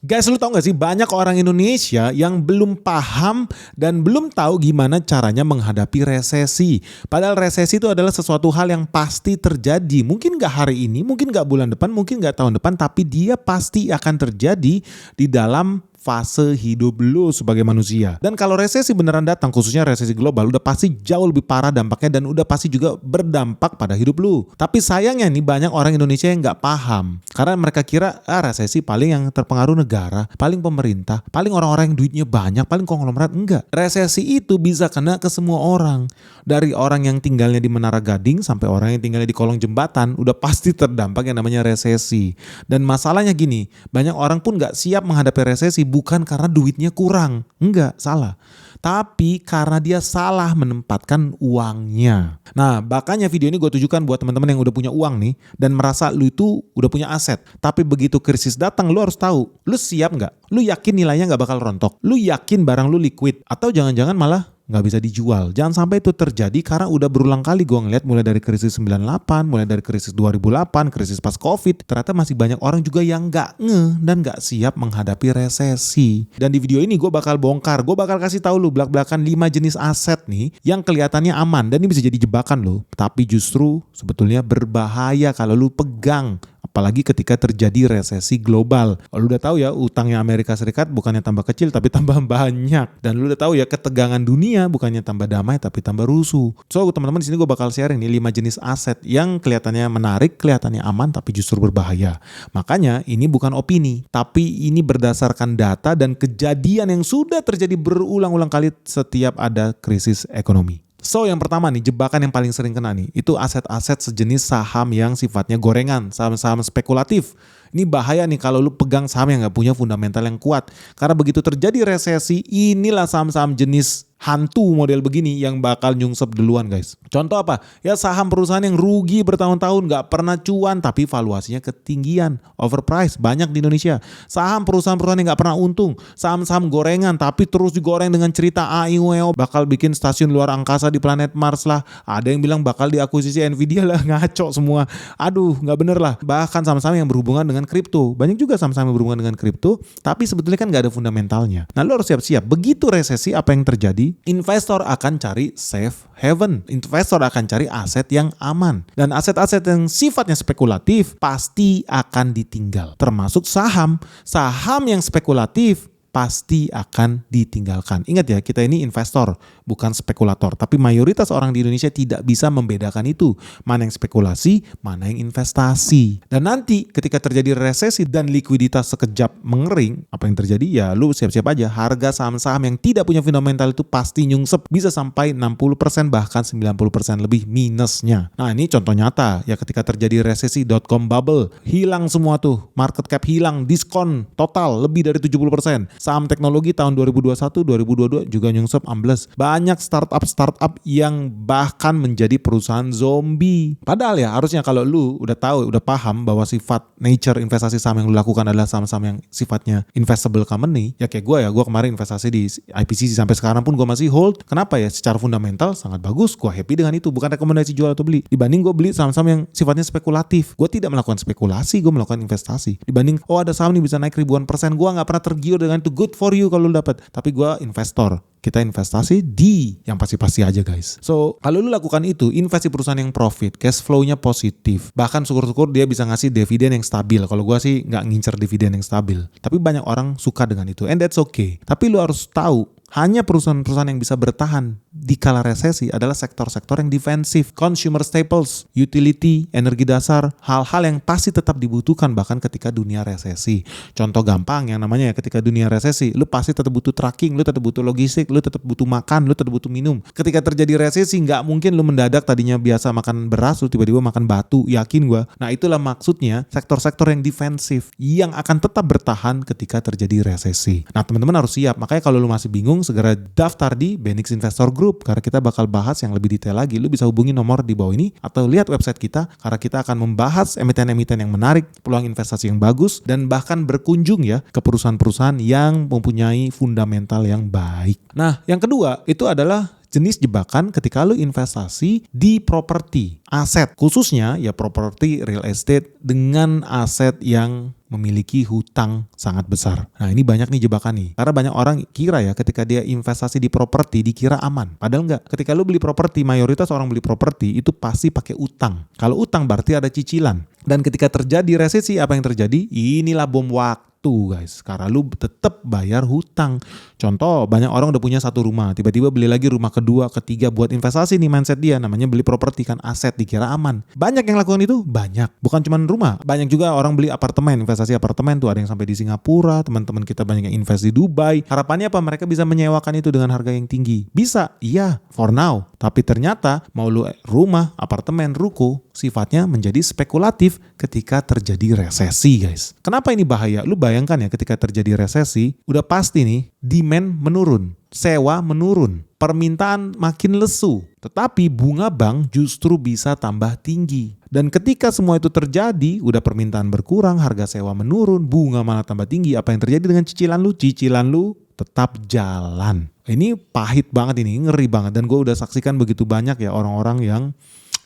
Guys, lu tau gak sih banyak orang Indonesia yang belum paham dan belum tahu gimana caranya menghadapi resesi. Padahal resesi itu adalah sesuatu hal yang pasti terjadi. Mungkin gak hari ini, mungkin gak bulan depan, mungkin gak tahun depan, tapi dia pasti akan terjadi di dalam fase hidup lu sebagai manusia. Dan kalau resesi beneran datang, khususnya resesi global, udah pasti jauh lebih parah dampaknya dan udah pasti juga berdampak pada hidup lu. Tapi sayangnya nih banyak orang Indonesia yang gak paham. Karena mereka kira resesi paling yang terpengaruh negara, paling pemerintah, paling orang-orang yang duitnya banyak, paling konglomerat. Enggak. Resesi itu bisa kena ke semua orang. Dari orang yang tinggalnya di Menara Gading sampai orang yang tinggalnya di kolong jembatan, udah pasti terdampak yang namanya resesi. Dan masalahnya gini, banyak orang pun gak siap menghadapi resesi bukan karena duitnya kurang. Enggak, salah. Tapi karena dia salah menempatkan uangnya. Nah, makanya video ini gue tujukan buat teman-teman yang udah punya uang nih dan merasa lu itu udah punya aset. Tapi begitu krisis datang, lu harus tahu, lu siap nggak? Lu yakin nilainya nggak bakal rontok? Lu yakin barang lu liquid? Atau jangan-jangan malah nggak bisa dijual. Jangan sampai itu terjadi karena udah berulang kali gue ngeliat mulai dari krisis 98, mulai dari krisis 2008, krisis pas COVID. Ternyata masih banyak orang juga yang nggak ngeh dan nggak siap menghadapi resesi. Dan di video ini gue bakal bongkar, gue bakal kasih tahu lu belak-belakan 5 jenis aset nih yang kelihatannya aman dan ini bisa jadi jebakan lo. Tapi justru sebetulnya berbahaya kalau lu pegang. Apalagi ketika terjadi resesi global. Lu udah tahu ya utangnya Amerika Serikat bukannya tambah kecil tapi tambah banyak. Dan lu udah tahu ya ketegangan dunia bukannya tambah damai tapi tambah rusuh. So teman-teman di sini gue bakal sharing nih 5 jenis aset yang kelihatannya menarik, kelihatannya aman tapi justru berbahaya. Makanya ini bukan opini, tapi ini berdasarkan data dan kejadian yang sudah terjadi berulang-ulang kali setiap ada krisis ekonomi. So yang pertama nih, jebakan yang paling sering kena nih, itu aset-aset sejenis saham yang sifatnya gorengan, saham-saham spekulatif. Ini bahaya nih kalau lu pegang saham yang gak punya fundamental yang kuat. Karena begitu terjadi resesi, inilah saham-saham jenis hantu model begini yang bakal nyungsep duluan guys. Contoh apa? Ya saham perusahaan yang rugi bertahun-tahun gak pernah cuan tapi valuasinya ketinggian, overpriced, banyak di Indonesia. Saham perusahaan-perusahaan yang gak pernah untung, saham-saham gorengan tapi terus digoreng dengan cerita AIWO bakal bikin stasiun luar angkasa di planet Mars lah. Ada yang bilang bakal diakuisisi Nvidia lah, ngaco semua. Aduh gak bener lah. Bahkan saham-saham yang berhubungan dengan kripto. Banyak juga saham-saham yang berhubungan dengan kripto tapi sebetulnya kan gak ada fundamentalnya. Nah lu harus siap-siap. Begitu resesi apa yang terjadi? Investor akan cari safe haven. Investor akan cari aset yang aman. Dan aset-aset yang sifatnya spekulatif pasti akan ditinggal. Termasuk saham. Saham yang spekulatif pasti akan ditinggalkan. Ingat ya, kita ini investor, bukan spekulator. Tapi mayoritas orang di Indonesia tidak bisa membedakan itu. Mana yang spekulasi, mana yang investasi. Dan nanti ketika terjadi resesi dan likuiditas sekejap mengering, apa yang terjadi? Ya lu siap-siap aja. Harga saham-saham yang tidak punya fundamental itu pasti nyungsep. Bisa sampai 60% bahkan 90% lebih minusnya. Nah ini contoh nyata. Ya ketika terjadi resesi .com bubble, hilang semua tuh. Market cap hilang, diskon total lebih dari 70%. Saham teknologi tahun 2021-2022 juga nyungsep ambles. Banyak startup yang bahkan menjadi perusahaan zombie. Padahal ya harusnya kalau lu udah tahu, udah paham bahwa sifat nature investasi saham yang lu lakukan adalah saham-saham yang sifatnya investable company. Ya kayak gue kemarin investasi di IPCC sampai sekarang pun gue masih hold. Kenapa ya? Secara fundamental sangat bagus. Gue happy dengan itu. Bukan rekomendasi jual atau beli. Dibanding gue beli saham-saham yang sifatnya spekulatif. Gue tidak melakukan spekulasi, gue melakukan investasi. Dibanding ada saham nih bisa naik ribuan persen. Gue gak pernah tergiur dengan itu. Good for you kalau lu dapat. Tapi gue investor. Kita investasi di yang pasti-pasti aja guys. So kalau lu lakukan itu, investasi perusahaan yang profit, cash flow-nya positif. Bahkan syukur-syukur dia bisa ngasih dividen yang stabil. Kalau gue sih gak ngincer dividen yang stabil. Tapi banyak orang suka dengan itu. And that's okay. Tapi lu harus tahu, hanya perusahaan-perusahaan yang bisa bertahan di kala resesi adalah sektor-sektor yang defensif, consumer staples, utility, energi dasar, hal-hal yang pasti tetap dibutuhkan bahkan ketika dunia resesi. Contoh gampang yang namanya ya ketika dunia resesi, lu pasti tetap butuh tracking, lu tetap butuh logistik, lu tetap butuh makan, lu tetap butuh minum. Ketika terjadi resesi nggak mungkin lu mendadak tadinya biasa makan beras, lu tiba-tiba makan batu, yakin gua. Nah itulah maksudnya sektor-sektor yang defensif yang akan tetap bertahan ketika terjadi resesi. Nah teman-teman harus siap, makanya kalau lu masih bingung segera daftar di Benix Investor Group karena kita bakal bahas yang lebih detail lagi. Lu bisa hubungi nomor di bawah ini atau lihat website kita karena kita akan membahas emiten-emiten yang menarik, peluang investasi yang bagus dan bahkan berkunjung ya ke perusahaan-perusahaan yang mempunyai fundamental yang baik. Nah, yang kedua itu adalah jenis jebakan ketika lu investasi di properti, aset, khususnya ya properti real estate dengan aset yang memiliki hutang sangat besar. Nah ini banyak nih jebakan nih. Karena banyak orang kira ya ketika dia investasi di properti dikira aman. Padahal enggak. Ketika lu beli properti, mayoritas orang beli properti itu pasti pakai utang. Kalau utang berarti ada cicilan. Dan ketika terjadi resesi, apa yang terjadi? Inilah bom waktu guys, karena lu tetap bayar hutang. Contoh, banyak orang udah punya satu rumah, tiba-tiba beli lagi rumah kedua, ketiga buat investasi nih mindset dia, namanya beli properti kan aset dikira aman. Banyak yang lakukan itu? Banyak. Bukan cuma rumah, banyak juga orang beli apartemen, investasi apartemen tuh ada yang sampai di Singapura, teman-teman kita banyak yang invest di Dubai. Harapannya apa? Mereka bisa menyewakan itu dengan harga yang tinggi. Bisa? Iya, for now. Tapi ternyata mau lu rumah, apartemen, ruko, sifatnya menjadi spekulatif ketika terjadi resesi guys. Kenapa ini bahaya? Lu bayangkan ya ketika terjadi resesi, udah pasti nih demand menurun, sewa menurun, permintaan makin lesu. Tetapi bunga bank justru bisa tambah tinggi. Dan ketika semua itu terjadi, udah permintaan berkurang, harga sewa menurun, bunga malah tambah tinggi. Apa yang terjadi dengan cicilan lu? Cicilan lu tetap jalan. Ini pahit banget, ini ngeri banget. Dan gue udah saksikan begitu banyak ya orang-orang yang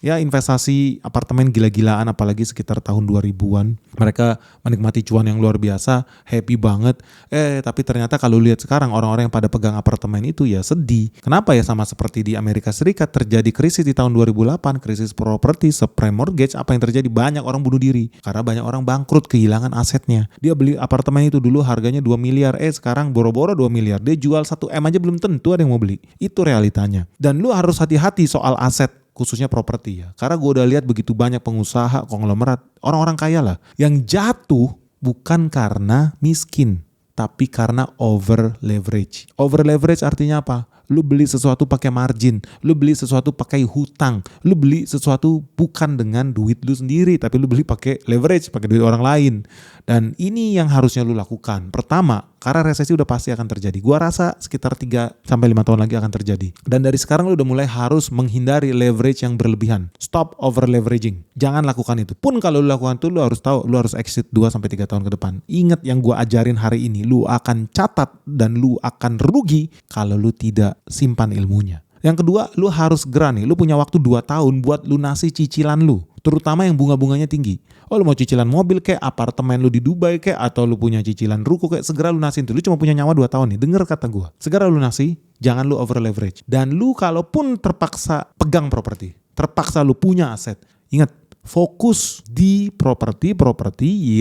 ya investasi apartemen gila-gilaan apalagi sekitar tahun 2000-an. Mereka menikmati cuan yang luar biasa, happy banget. Tapi ternyata kalau lihat sekarang orang-orang yang pada pegang apartemen itu ya sedih. Kenapa ya? Sama seperti di Amerika Serikat terjadi krisis di tahun 2008, krisis properti, subprime mortgage, apa yang terjadi? Banyak orang bunuh diri karena banyak orang bangkrut, kehilangan asetnya. Dia beli apartemen itu dulu harganya 2 miliar, sekarang boro-boro 2 miliar. Dia jual 1 M aja belum tentu ada yang mau beli. Itu realitanya. Dan lu harus hati-hati soal aset, khususnya properti ya. Karena gue udah lihat begitu banyak pengusaha, konglomerat, orang-orang kaya lah, yang jatuh bukan karena miskin, tapi karena over leverage. Over leverage artinya apa? Lu beli sesuatu pakai margin, lu beli sesuatu pakai hutang, lu beli sesuatu bukan dengan duit lu sendiri, tapi lu beli pakai leverage, pakai duit orang lain. Dan ini yang harusnya lu lakukan. Pertama, karena resesi udah pasti akan terjadi. Gua rasa sekitar 3-5 tahun lagi akan terjadi. Dan dari sekarang lu udah mulai harus menghindari leverage yang berlebihan. Stop over leveraging. Jangan lakukan itu. Pun kalau lu lakukan itu, lu harus tahu, lu harus exit 2-3 tahun ke depan. Ingat yang gua ajarin hari ini, lu akan catat dan lu akan rugi kalau lu tidak simpan ilmunya. Yang kedua, lu harus gerak nih. Lu punya waktu 2 tahun buat lunasi cicilan lu. Terutama yang bunga-bunganya tinggi. Oh, lu mau cicilan mobil kayak, apartemen lu di Dubai kayak, atau lu punya cicilan ruko kayak, segera lunasin tuh. Lu cuma punya nyawa 2 tahun nih. Dengar kata gua. Segera lunasi, jangan lu over leverage. Dan lu kalaupun terpaksa pegang properti, terpaksa lu punya aset, ingat, fokus di properti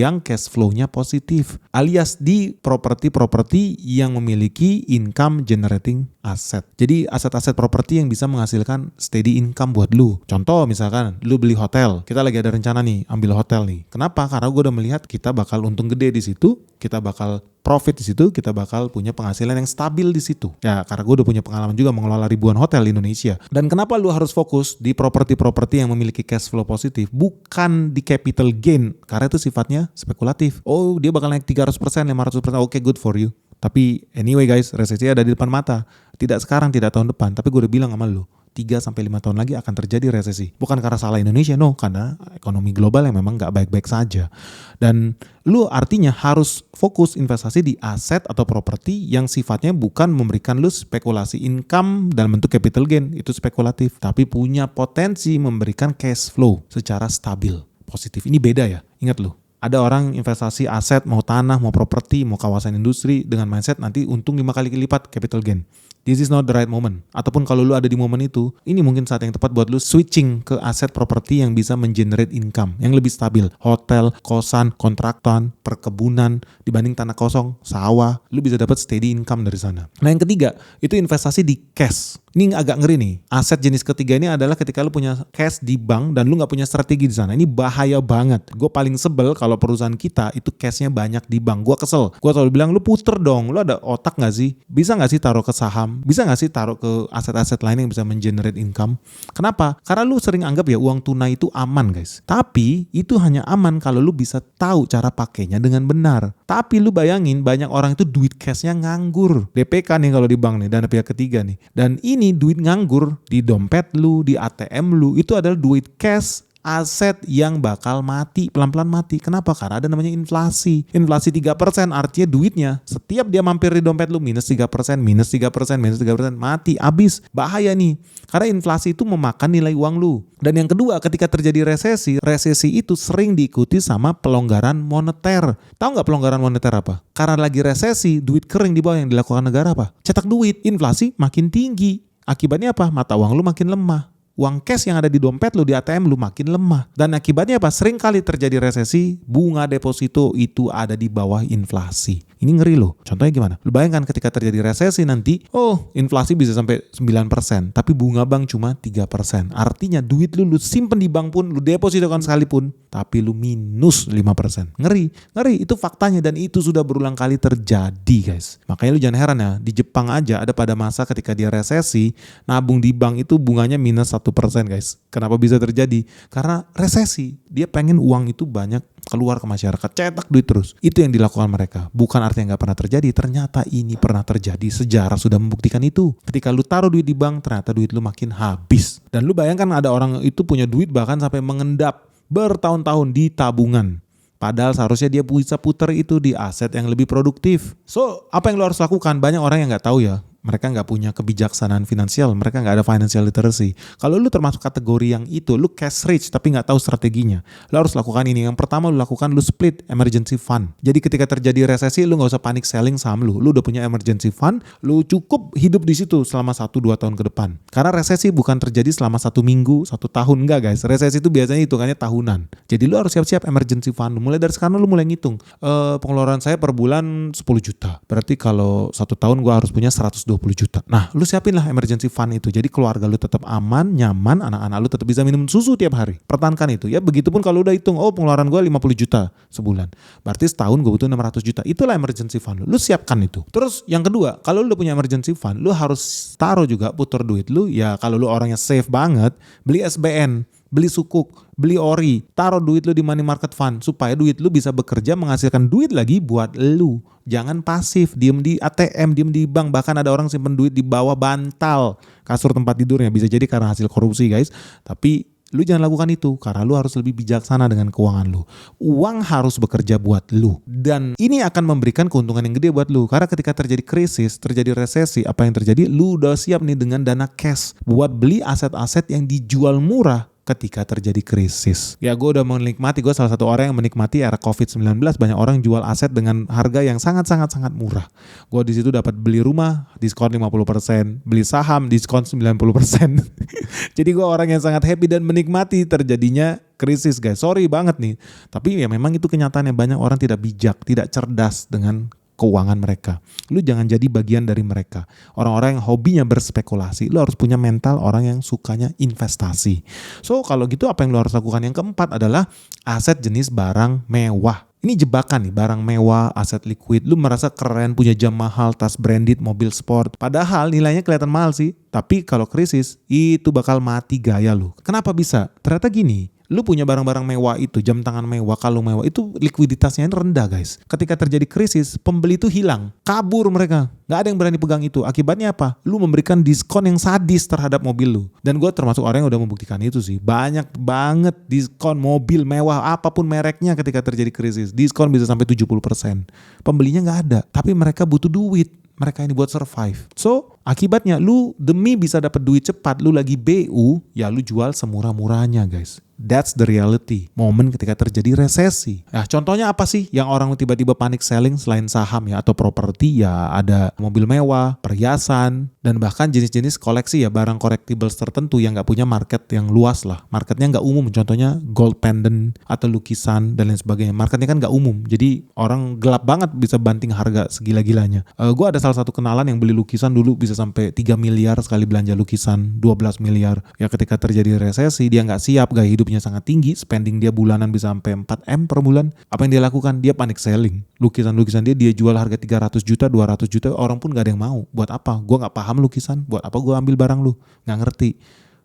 yang cash flow-nya positif, alias di properti yang memiliki income generating asset. Jadi aset-aset properti yang bisa menghasilkan steady income buat lu. Contoh misalkan lu beli hotel, kita lagi ada rencana nih ambil hotel nih. Kenapa? Karena gue udah melihat kita bakal untung gede di situ, kita bakal profit di situ, kita bakal punya penghasilan yang stabil di situ. Ya, karena gue udah punya pengalaman juga mengelola ribuan hotel di Indonesia. Dan kenapa lu harus fokus di properti yang memiliki cash flow positif, bukan di capital gain, karena itu sifatnya spekulatif. Oh, dia bakal naik 300%, 500%, oke, good for you. Tapi anyway guys, resesi ada di depan mata. Tidak sekarang, tidak tahun depan, tapi gue udah bilang sama lu, 3-5 tahun lagi akan terjadi resesi. Bukan karena salah Indonesia, no, karena ekonomi global yang memang gak baik-baik saja. Dan lu artinya harus fokus investasi di aset atau properti yang sifatnya bukan memberikan lu spekulasi income dalam bentuk capital gain, itu spekulatif, tapi punya potensi memberikan cash flow secara stabil, positif. Ini beda ya, ingat lu. Ada orang investasi aset, mau tanah, mau properti, mau kawasan industri dengan mindset nanti untung 5 kali lipat capital gain. This is not the right moment. Ataupun kalau lu ada di momen itu, ini mungkin saat yang tepat buat lu switching ke aset properti yang bisa mengenerate income, yang lebih stabil. Hotel, kosan, kontraktan, perkebunan, dibanding tanah kosong, sawah, lu bisa dapat steady income dari sana. Nah yang ketiga, itu investasi di cash. Ini agak ngeri nih. Aset jenis ketiga ini adalah ketika lu punya cash di bank dan lu gak punya strategi di sana. Ini bahaya banget. Gue paling sebel kalau perusahaan kita itu cashnya banyak di bank. Gue kesel. Gue selalu bilang, lu puter dong. Lu ada otak gak sih? Bisa gak sih taruh ke saham? Bisa gak sih taruh ke aset-aset lain yang bisa mengenerate income? Kenapa? Karena lu sering anggap ya uang tunai itu aman guys. Tapi itu hanya aman kalau lu bisa tahu cara pakainya dengan benar. Tapi lu bayangin banyak orang itu duit cashnya nganggur. DPK nih kalau di bank nih, dana pihak ketiga nih. Dan ini duit nganggur di dompet lu, di ATM lu, itu adalah duit cash aset yang bakal mati, pelan-pelan mati. Kenapa? Karena ada namanya inflasi. Inflasi 3% artinya duitnya setiap dia mampir di dompet lu minus 3%, minus 3%, minus 3%, mati, habis. Bahaya nih. Karena inflasi itu memakan nilai uang lu. Dan yang kedua, ketika terjadi resesi, resesi itu sering diikuti sama pelonggaran moneter. Tahu nggak pelonggaran moneter apa? Karena lagi resesi, duit kering di bawah yang dilakukan negara apa? Cetak duit, inflasi makin tinggi. Akibatnya apa? Mata uang lu makin lemah. Uang cash yang ada di dompet lu, di ATM lu makin lemah. Dan akibatnya apa? Sering kali terjadi resesi, bunga deposito itu ada di bawah inflasi. Ini ngeri loh. Contohnya gimana? Lu bayangkan ketika terjadi resesi nanti, inflasi bisa sampai 9%, tapi bunga bank cuma 3%. Artinya duit lu simpen di bank pun, lu depositokan sekalipun, tapi lu minus 5%. Ngeri. Itu faktanya dan itu sudah berulang kali terjadi, guys. Makanya lu jangan heran ya, di Jepang aja ada pada masa ketika dia resesi, nabung di bank itu bunganya minus 1%, guys. Kenapa bisa terjadi? Karena resesi. Dia pengen uang itu banyak keluar ke masyarakat, cetak duit terus. Itu yang dilakukan mereka. Bukan artinya nggak pernah terjadi. Ternyata ini pernah terjadi. Sejarah sudah membuktikan itu. Ketika lu taruh duit di bank, ternyata duit lu makin habis. Dan lu bayangkan ada orang itu punya duit bahkan sampai mengendap bertahun-tahun di tabungan. Padahal seharusnya dia bisa puter itu di aset yang lebih produktif. So, apa yang lu harus lakukan? Banyak orang yang nggak tahu ya. Mereka nggak punya kebijaksanaan finansial, mereka nggak ada financial literacy. Kalau lu termasuk kategori yang itu, lu cash rich tapi nggak tahu strateginya, lu harus lakukan ini. Yang pertama lu lakukan, lu split emergency fund. Jadi ketika terjadi resesi, lu nggak usah panik selling saham lu udah punya emergency fund, lu cukup hidup di situ selama 1-2 tahun ke depan. Karena resesi bukan terjadi selama 1 minggu, 1 tahun, enggak guys. Resesi itu biasanya hitungannya tahunan. Jadi lu harus siap-siap emergency fund. Mulai dari sekarang lu mulai ngitung, pengeluaran saya per bulan 10 juta. Berarti kalau 1 tahun gua harus punya 120 juta. Nah, lu siapin lah emergency fund itu. Jadi keluarga lu tetap aman, nyaman, anak-anak lu tetap bisa minum susu tiap hari. Pertahankan itu ya. Begitupun kalau udah hitung, pengeluaran gue 50 juta sebulan. Berarti setahun gue butuh 600 juta. Itulah emergency fund lu. Lu siapkan itu. Terus yang kedua, kalau lu udah punya emergency fund, lu harus taruh juga, putar duit lu. Ya kalau lu orangnya safe banget, beli SBN, beli sukuk, beli ori, taruh duit lu di money market fund supaya duit lu bisa bekerja menghasilkan duit lagi buat lu. Jangan pasif, diem di ATM, diem di bank. Bahkan ada orang simpen duit di bawah bantal kasur tempat tidurnya. Bisa jadi karena hasil korupsi, guys. Tapi lu jangan lakukan itu karena lu harus lebih bijaksana dengan keuangan lu. Uang harus bekerja buat lu. Dan ini akan memberikan keuntungan yang gede buat lu. Karena ketika terjadi krisis, terjadi resesi, apa yang terjadi? Lu udah siap nih dengan dana cash buat beli aset-aset yang dijual murah ketika terjadi krisis. Ya gue udah menikmati, gue salah satu orang yang menikmati era COVID-19. Banyak orang jual aset dengan harga yang sangat-sangat murah. Gue di situ dapat beli rumah diskon 50%, beli saham diskon 90%. Jadi gue orang yang sangat happy dan menikmati terjadinya krisis, guys. Sorry banget nih. Tapi ya memang itu kenyataannya, banyak orang tidak bijak, tidak cerdas dengan keuangan mereka. Lu jangan jadi bagian dari mereka. Orang-orang yang hobinya berspekulasi, lu harus punya mental orang yang sukanya investasi. So kalau gitu apa yang lu harus lakukan? Yang keempat adalah aset jenis barang mewah. Ini jebakan nih, barang mewah, aset liquid. Lu merasa keren, punya jam mahal, tas branded, mobil sport. Padahal nilainya kelihatan mahal sih. Tapi kalau krisis, itu bakal mati gaya lu. Kenapa bisa? Ternyata gini, lu punya barang-barang mewah itu, jam tangan mewah, kalung mewah, itu likuiditasnya rendah, guys. Ketika terjadi krisis, pembeli itu hilang, kabur mereka. Gak ada yang berani pegang itu. Akibatnya apa? Lu memberikan diskon yang sadis terhadap mobil lu. Dan gue termasuk orang yang udah membuktikan itu sih. Banyak banget diskon mobil mewah, apapun mereknya ketika terjadi krisis. Diskon bisa sampai 70%. Pembelinya gak ada, tapi mereka butuh duit. Mereka ini buat survive. So, akibatnya lu demi bisa dapat duit cepat, lu lagi BU, ya lu jual semurah-murahnya, guys. That's the reality. Momen ketika terjadi resesi. Nah, contohnya apa sih yang orang tiba-tiba panik selling selain saham ya atau properti? Ya ada mobil mewah, perhiasan, dan bahkan jenis-jenis koleksi ya, barang collectibles tertentu yang gak punya market yang luas lah. Marketnya gak umum. Contohnya gold pendant atau lukisan dan lain sebagainya. Marketnya kan gak umum. Jadi orang gelap banget bisa banting harga segila-gilanya. Gue ada salah satu kenalan yang beli lukisan dulu bisa sampai 3 miliar sekali belanja lukisan, 12 miliar. Ya ketika terjadi resesi dia gak siap, gaya hidupnya sangat tinggi, spending dia bulanan bisa sampai 4M per bulan. Apa yang dia lakukan? Dia panik selling. Lukisan-lukisan dia jual harga 300 juta, 200 juta, orang pun gak ada yang mau. Buat apa? Gue gak paham lukisan, buat apa gue ambil barang lu? Gak ngerti.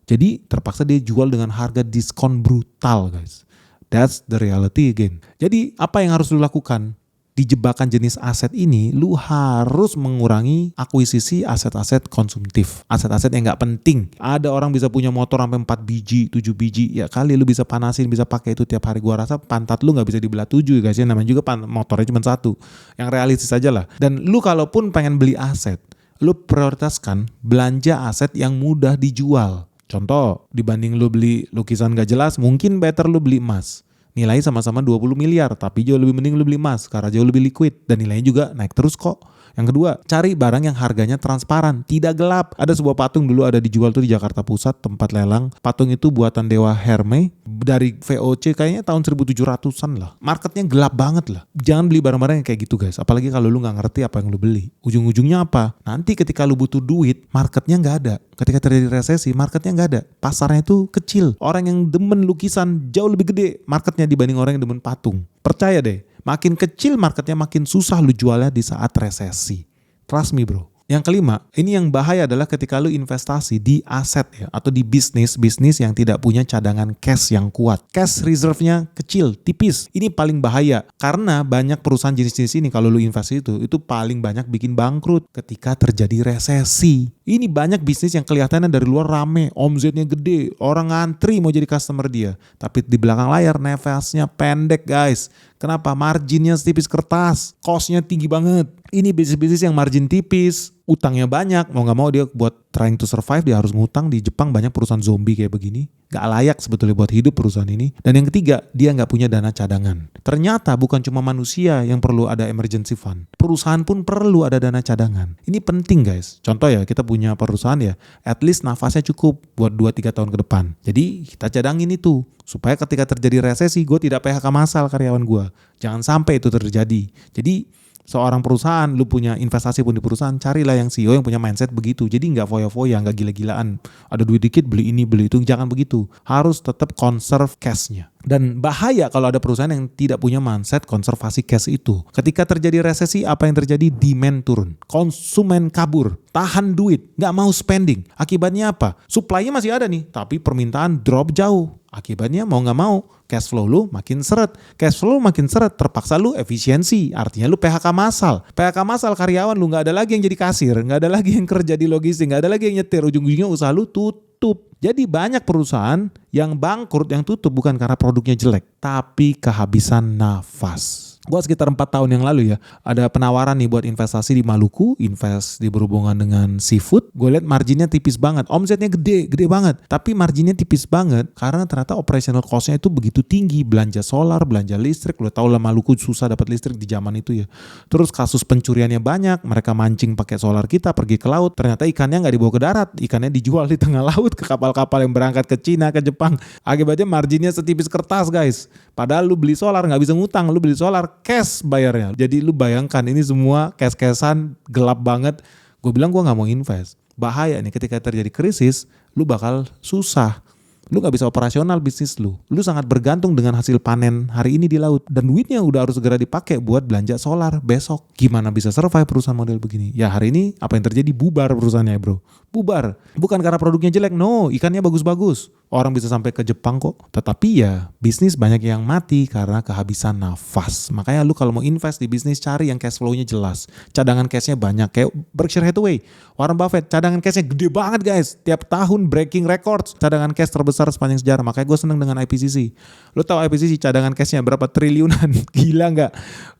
Jadi terpaksa dia jual dengan harga diskon brutal, guys. That's the reality again. Jadi apa yang harus lu lakukan? di jebakan jenis aset ini, lu harus mengurangi akuisisi aset-aset konsumtif. Aset-aset yang gak penting. Ada orang bisa punya motor sampai 4 biji, 7 biji. Ya kali lu bisa panasin, bisa pakai itu tiap hari. Gua rasa pantat lu gak bisa dibelah 7 guys ya. Namanya juga motornya cuma satu. Yang realistis aja lah. Dan lu kalaupun pengen beli aset, lu prioritaskan belanja aset yang mudah dijual. Contoh, dibanding lu beli lukisan gak jelas, mungkin better lu beli emas. Nilai sama-sama 20 miliar, tapi jauh lebih mending lu beli emas karena jauh lebih liquid dan nilainya juga naik terus kok. Yang kedua, cari barang yang harganya transparan, tidak gelap. Ada sebuah patung dulu ada dijual tuh di Jakarta Pusat, tempat lelang. Patung itu buatan dewa Hermes dari VOC kayaknya tahun 1700-an lah. Marketnya gelap banget lah. Jangan beli barang-barang yang kayak gitu guys, apalagi kalau lu gak ngerti apa yang lu beli. Ujung-ujungnya apa? Nanti ketika lu butuh duit, marketnya gak ada. Ketika terjadi resesi, marketnya gak ada. Pasarnya itu kecil. Orang yang demen lukisan jauh lebih gede marketnya dibanding orang yang demen patung. Percaya deh, makin kecil marketnya makin susah lu jualnya di saat resesi. Trust me bro. Yang kelima, ini yang bahaya adalah ketika lu investasi di aset ya, atau di bisnis yang tidak punya cadangan cash yang kuat. Cash reserve-nya kecil, tipis. Ini paling bahaya karena banyak perusahaan jenis-jenis ini kalau lu investasi itu paling banyak bikin bangkrut ketika terjadi resesi. Ini banyak bisnis yang kelihatannya dari luar rame, omzetnya gede, orang ngantri mau jadi customer dia. Tapi di belakang layar nafasnya pendek guys. Kenapa? Marginnya setipis kertas, cost-nya tinggi banget. Ini bisnis-bisnis yang margin tipis, utangnya banyak, mau gak mau dia buat trying to survive dia harus ngutang. Di Jepang banyak perusahaan zombie kayak begini. Gak layak sebetulnya buat hidup perusahaan ini. Dan yang ketiga, dia gak punya dana cadangan. Ternyata bukan cuma manusia yang perlu ada emergency fund. Perusahaan pun perlu ada dana cadangan. Ini penting guys. Contoh ya, kita punya perusahaan ya, at least nafasnya cukup buat 2-3 tahun ke depan. Jadi kita cadangin itu. Supaya ketika terjadi resesi, gue tidak PHK massal karyawan gue. Jangan sampai itu terjadi. Jadi seorang perusahaan, lu punya investasi pun di perusahaan, carilah yang CEO yang punya mindset begitu. Jadi nggak foya-foya, nggak gila-gilaan. Ada duit dikit beli ini beli itu, jangan begitu. Harus tetap conserve cash-nya. Dan bahaya kalau ada perusahaan yang tidak punya mindset konservasi cash itu. Ketika terjadi resesi, apa yang terjadi? Demand turun, konsumen kabur, tahan duit, nggak mau spending. Akibatnya apa? Supply-nya masih ada nih, tapi permintaan drop jauh. Akibatnya mau gak mau cash flow lu makin seret. Cash flow makin seret, terpaksa lu efisiensi. Artinya lu PHK massal. PHK massal karyawan lu gak ada lagi yang jadi kasir, gak ada lagi yang kerja di logistik, gak ada lagi yang nyetir. Ujung-ujungnya usaha lu tutup. Jadi banyak perusahaan yang bangkrut, yang tutup bukan karena produknya jelek, tapi kehabisan nafas. Gua sekitar 4 tahun yang lalu ya, ada penawaran nih buat investasi di Maluku, invest di berhubungan dengan seafood. Gue lihat marginnya tipis banget, omsetnya gede banget. Tapi marginnya tipis banget karena ternyata operational cost-nya itu begitu tinggi. Belanja solar, belanja listrik, lo tau lah Maluku susah dapat listrik di zaman itu ya. Terus kasus pencuriannya banyak, mereka mancing pakai solar kita, pergi ke laut. Ternyata ikannya nggak dibawa ke darat, ikannya dijual di tengah laut ke kapal-kapal yang berangkat ke Cina, ke Jepang. Akibatnya marginnya setipis kertas guys. Padahal lu beli solar nggak bisa ngutang, lu beli solar cash bayarnya. Jadi lu bayangkan ini semua cash-cashan gelap banget. Gue bilang gue gak mau invest. Bahaya nih ketika terjadi krisis, lu bakal susah. Lu gak bisa operasional bisnis lu. Lu sangat bergantung dengan hasil panen hari ini di laut. Dan duitnya udah harus segera dipakai buat belanja solar besok. Gimana bisa survive perusahaan model begini? Ya hari ini apa yang terjadi? Bubar perusahaannya bro. Bubar. Bukan karena produknya jelek, no. Ikannya bagus-bagus. Orang bisa sampai ke Jepang kok. Tetapi ya bisnis banyak yang mati karena kehabisan nafas. Makanya lu kalau mau invest di bisnis cari yang cash flow-nya jelas. Cadangan cash-nya banyak. Kayak Berkshire Hathaway, Warren Buffett, cadangan cash-nya gede banget guys. Tiap tahun breaking records. Cadangan cash terbesar sepanjang sejarah. Makanya gue seneng dengan IPCC. Lu tahu IPCC cadangan cash-nya berapa triliunan? Gila nggak?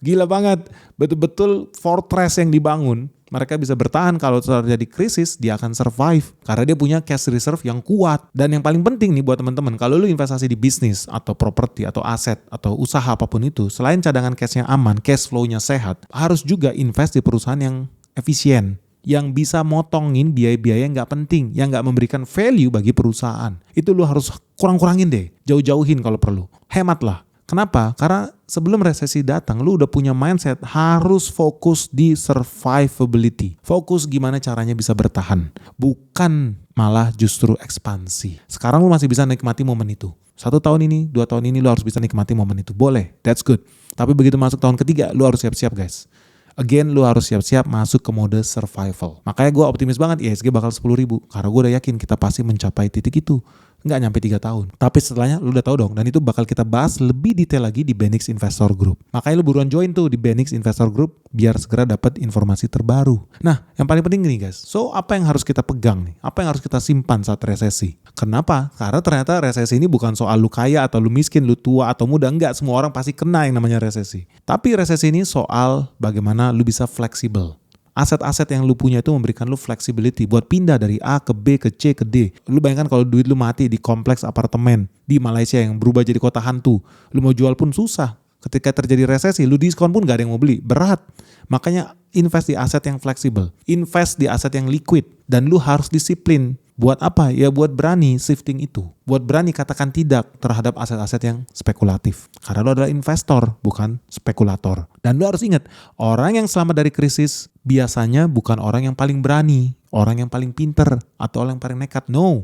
Gila banget. Betul-betul fortress yang dibangun. Mereka bisa bertahan kalau terjadi krisis, dia akan survive karena dia punya cash reserve yang kuat. Dan yang paling penting nih buat teman-teman, kalau lu investasi di bisnis atau properti atau aset atau usaha apapun itu, selain cadangan cashnya aman, cash flow-nya sehat, harus juga invest di perusahaan yang efisien, yang bisa motongin biaya-biaya yang gak penting, yang gak memberikan value bagi perusahaan. Itu lu harus kurang-kurangin deh, jauh-jauhin kalau perlu. Hematlah. Kenapa? Karena sebelum resesi datang, lu udah punya mindset harus fokus di survivability. Fokus gimana caranya bisa bertahan. Bukan malah justru ekspansi. Sekarang lu masih bisa nikmati momen itu. 1 tahun ini, 2 tahun ini lu harus bisa nikmati momen itu. Boleh, that's good. Tapi begitu masuk tahun ketiga, lu harus siap-siap guys. Again, lu harus siap-siap masuk ke mode survival. Makanya gue optimis banget IHSG bakal 10.000. Karena gue udah yakin kita pasti mencapai titik itu. nggak nyampe 3 tahun. Tapi setelahnya lu udah tahu dong, dan itu bakal kita bahas lebih detail lagi di Benix Investor Group. Makanya lu buruan join tuh di Benix Investor Group biar segera dapat informasi terbaru. Nah, yang paling penting nih guys, so apa yang harus kita pegang nih? Apa yang harus kita simpan saat resesi? Kenapa? Karena ternyata resesi ini bukan soal lu kaya atau lu miskin, lu tua atau muda, enggak, semua orang pasti kena yang namanya resesi. Tapi resesi ini soal bagaimana lu bisa fleksibel. Aset-aset yang lu punya itu memberikan lu flexibility buat pindah dari A ke B ke C ke D. Lu bayangkan kalau duit lu mati di kompleks apartemen di Malaysia yang berubah jadi kota hantu. Lu mau jual pun susah. Ketika terjadi resesi, lu diskon pun gak ada yang mau beli. Berat. Makanya invest di aset yang fleksibel. Invest di aset yang liquid. Dan lu harus disiplin. Buat apa? Ya buat berani shifting itu. Buat berani katakan tidak terhadap aset-aset yang spekulatif. Karena lu adalah investor, bukan spekulator. Dan lu harus ingat, orang yang selamat dari krisis biasanya bukan orang yang paling berani, orang yang paling pinter, atau orang yang paling nekat. No.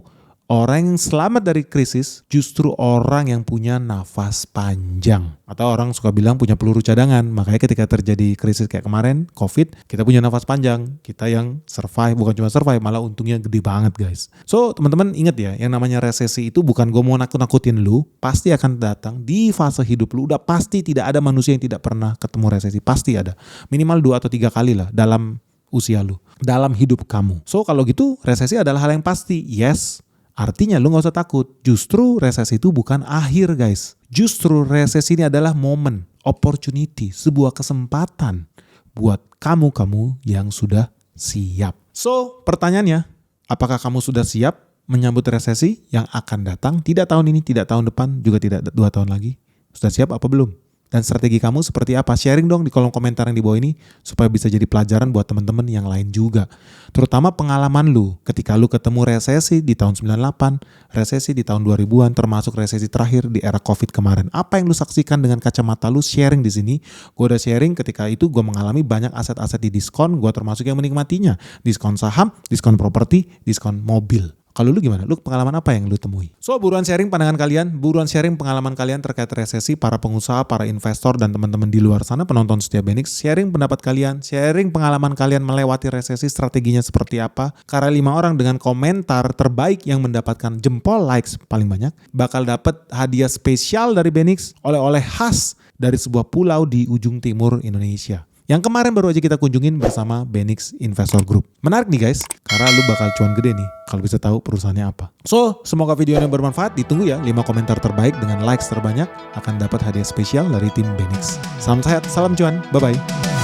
Orang yang selamat dari krisis justru orang yang punya nafas panjang. Atau orang suka bilang punya peluru cadangan. Makanya ketika terjadi krisis kayak kemarin, COVID, kita punya nafas panjang. Kita yang survive, bukan cuma survive, malah untungnya gede banget guys. So teman-teman ingat ya, yang namanya resesi itu bukan gue mau nakut-nakutin lu. Pasti akan datang di fase hidup lu. Udah pasti tidak ada manusia yang tidak pernah ketemu resesi. Pasti ada. Minimal 2 atau 3 kali lah dalam usia lu. Dalam hidup kamu. So kalau gitu resesi adalah hal yang pasti. Yes. Artinya lu gak usah takut, justru resesi itu bukan akhir guys. Justru resesi ini adalah momen, opportunity, sebuah kesempatan buat kamu yang sudah siap. So pertanyaannya, apakah kamu sudah siap menyambut resesi yang akan datang? Tidak tahun ini, tidak tahun depan, juga tidak 2 tahun lagi. Sudah siap apa belum? Dan strategi kamu seperti apa? Sharing dong di kolom komentar yang di bawah ini supaya bisa jadi pelajaran buat teman-teman yang lain juga. Terutama pengalaman lu ketika lu ketemu resesi di tahun 98, resesi di tahun 2000-an, termasuk resesi terakhir di era COVID kemarin. Apa yang lu saksikan dengan kacamata lu? Sharing di sini. Gue udah sharing ketika itu gue mengalami banyak aset-aset di diskon, gue termasuk yang menikmatinya. Diskon saham, diskon properti, diskon mobil. Kalau lu gimana? Lu pengalaman apa yang lu temui? So buruan sharing pandangan kalian, buruan sharing pengalaman kalian terkait resesi, para pengusaha, para investor dan teman-teman di luar sana penonton setia Benix. Sharing pendapat kalian, sharing pengalaman kalian melewati resesi, strateginya seperti apa. Karena 5 orang dengan komentar terbaik yang mendapatkan jempol likes paling banyak bakal dapat hadiah spesial dari Benix, oleh-oleh khas dari sebuah pulau di ujung timur Indonesia. Yang kemarin baru aja kita kunjungin bersama Benix Investor Group. Menarik nih guys, karena lu bakal cuan gede nih kalau bisa tahu perusahaannya apa. So, semoga video ini bermanfaat. Ditunggu ya 5 komentar terbaik dengan likes terbanyak akan dapat hadiah spesial dari tim Benix. Salam sehat, salam cuan, bye-bye.